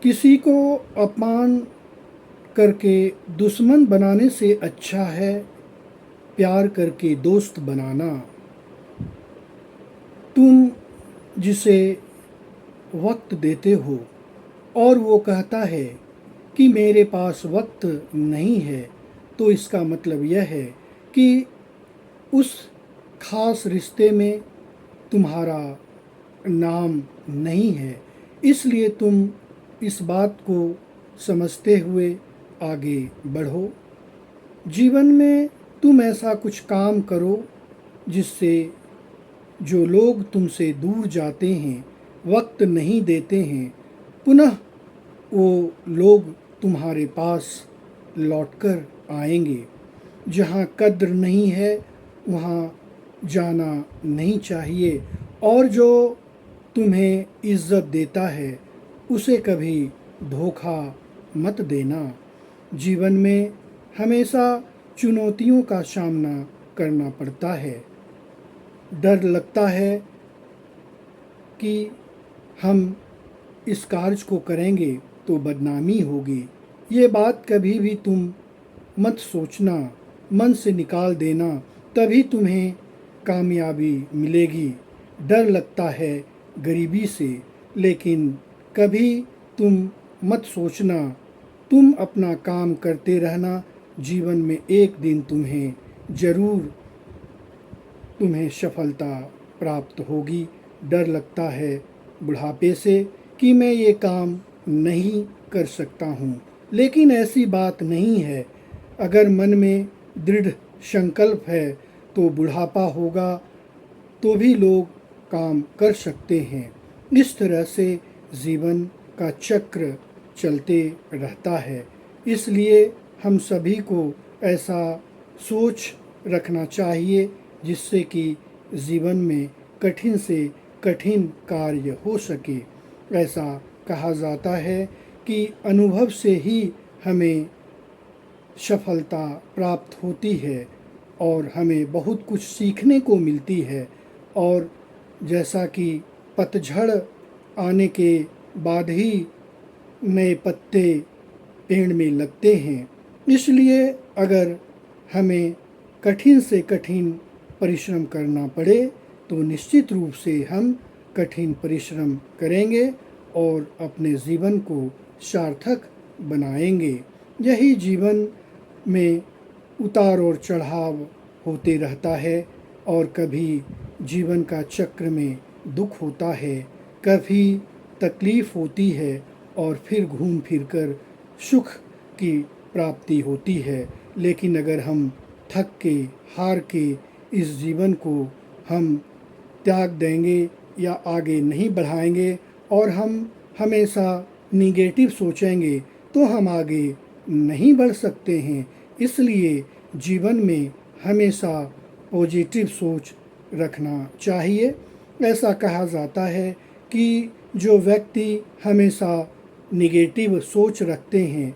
किसी को अपमान करके दुश्मन बनाने से अच्छा है प्यार करके दोस्त बनाना। तुम जिसे वक्त देते हो और वो कहता है कि मेरे पास वक्त नहीं है, तो इसका मतलब यह है कि उस खास रिश्ते में तुम्हारा नाम नहीं है। इसलिए तुम इस बात को समझते हुए आगे बढ़ो। जीवन में तुम ऐसा कुछ काम करो जिससे जो लोग तुमसे दूर जाते हैं, वक्त नहीं देते हैं, पुनः वो लोग तुम्हारे पास लौटकर आएंगे। जहाँ कद्र नहीं है वहाँ जाना नहीं चाहिए, और जो तुम्हें इज्जत देता है उसे कभी धोखा मत देना। जीवन में हमेशा चुनौतियों का सामना करना पड़ता है। डर लगता है कि हम इस कार्य को करेंगे तो बदनामी होगी। ये बात कभी भी तुम मत सोचना, मन से निकाल देना, तभी तुम्हें कामयाबी मिलेगी। डर लगता है गरीबी से, लेकिन कभी तुम मत सोचना, तुम अपना काम करते रहना। जीवन में एक दिन तुम्हें सफलता प्राप्त होगी। डर लगता है बुढ़ापे से कि मैं ये काम नहीं कर सकता हूँ, लेकिन ऐसी बात नहीं है। अगर मन में दृढ़ संकल्प है तो बुढ़ापा होगा तो भी लोग काम कर सकते हैं। इस तरह से जीवन का चक्र चलते रहता है। इसलिए हम सभी को ऐसा सोच रखना चाहिए जिससे कि जीवन में कठिन से कठिन कार्य हो सके। ऐसा कहा जाता है कि अनुभव से ही हमें सफलता प्राप्त होती है और हमें बहुत कुछ सीखने को मिलती है। और जैसा कि पतझड़ आने के बाद ही नए पत्ते पेड़ में लगते हैं, इसलिए अगर हमें कठिन से कठिन परिश्रम करना पड़े तो निश्चित रूप से हम कठिन परिश्रम करेंगे और अपने जीवन को सार्थक बनाएंगे। यही जीवन में उतार और चढ़ाव होते रहता है, और कभी जीवन का चक्र में दुख होता है, कभी तकलीफ़ होती है, और फिर घूम फिर कर सुख की प्राप्ति होती है। लेकिन अगर हम थक के हार के इस जीवन को हम त्याग देंगे या आगे नहीं बढ़ाएंगे और हम हमेशा निगेटिव सोचेंगे तो हम आगे नहीं बढ़ सकते हैं। इसलिए जीवन में हमेशा पॉजिटिव सोच रखना चाहिए। ऐसा कहा जाता है कि जो व्यक्ति हमेशा निगेटिव सोच रखते हैं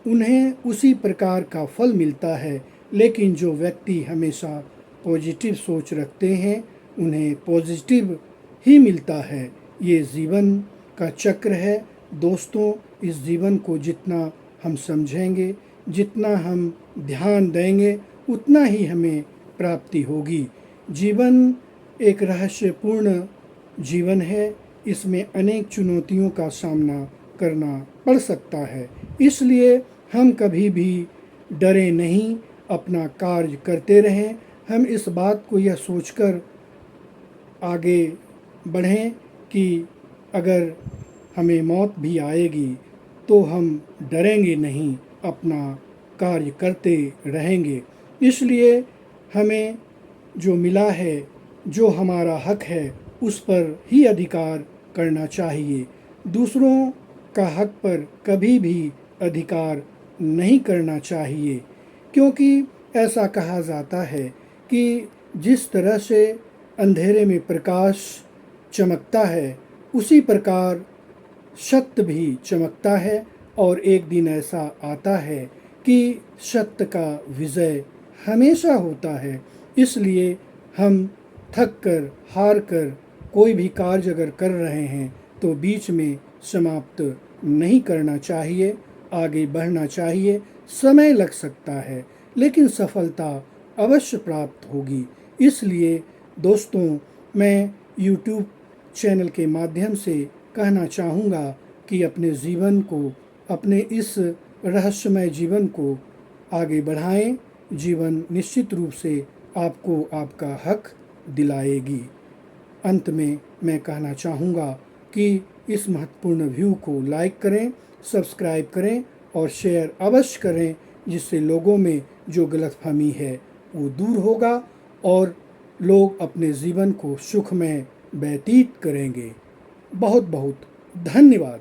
उन्हें उसी प्रकार का फल मिलता है, लेकिन जो व्यक्ति हमेशा पॉजिटिव सोच रखते हैं उन्हें पॉजिटिव ही मिलता है। ये जीवन का चक्र है। दोस्तों, इस जीवन को जितना हम समझेंगे, जितना हम ध्यान देंगे, उतना ही हमें प्राप्ति होगी। जीवन एक रहस्यपूर्ण जीवन है। इसमें अनेक चुनौतियों का सामना करना पड़ सकता है। इसलिए हम कभी भी डरे नहीं, अपना कार्य करते रहें। हम इस बात को यह सोचकर आगे बढ़ें कि अगर हमें मौत भी आएगी तो हम डरेंगे नहीं, अपना कार्य करते रहेंगे। इसलिए हमें जो मिला है, जो हमारा हक है, उस पर ही अधिकार करना चाहिए। दूसरों का हक पर कभी भी अधिकार नहीं करना चाहिए, क्योंकि ऐसा कहा जाता है कि जिस तरह से अंधेरे में प्रकाश चमकता है उसी प्रकार सत्य भी चमकता है, और एक दिन ऐसा आता है कि सत्य का विजय हमेशा होता है। इसलिए हम थक कर हार कर कोई भी कार्य अगर कर रहे हैं तो बीच में समाप्त नहीं करना चाहिए, आगे बढ़ना चाहिए। समय लग सकता है लेकिन सफलता अवश्य प्राप्त होगी। इसलिए दोस्तों, मैं YouTube चैनल के माध्यम से कहना चाहूँगा कि अपने जीवन को, अपने इस रहस्यमय जीवन को आगे बढ़ाएं। जीवन निश्चित रूप से आपको आपका हक दिलाएगी। अंत में मैं कहना चाहूँगा कि इस महत्वपूर्ण व्यू को लाइक करें, सब्सक्राइब करें और शेयर अवश्य करें, जिससे लोगों में जो गलतफहमी है वो दूर होगा और लोग अपने जीवन को सुखमय व्यतीत करेंगे। बहुत बहुत धन्यवाद।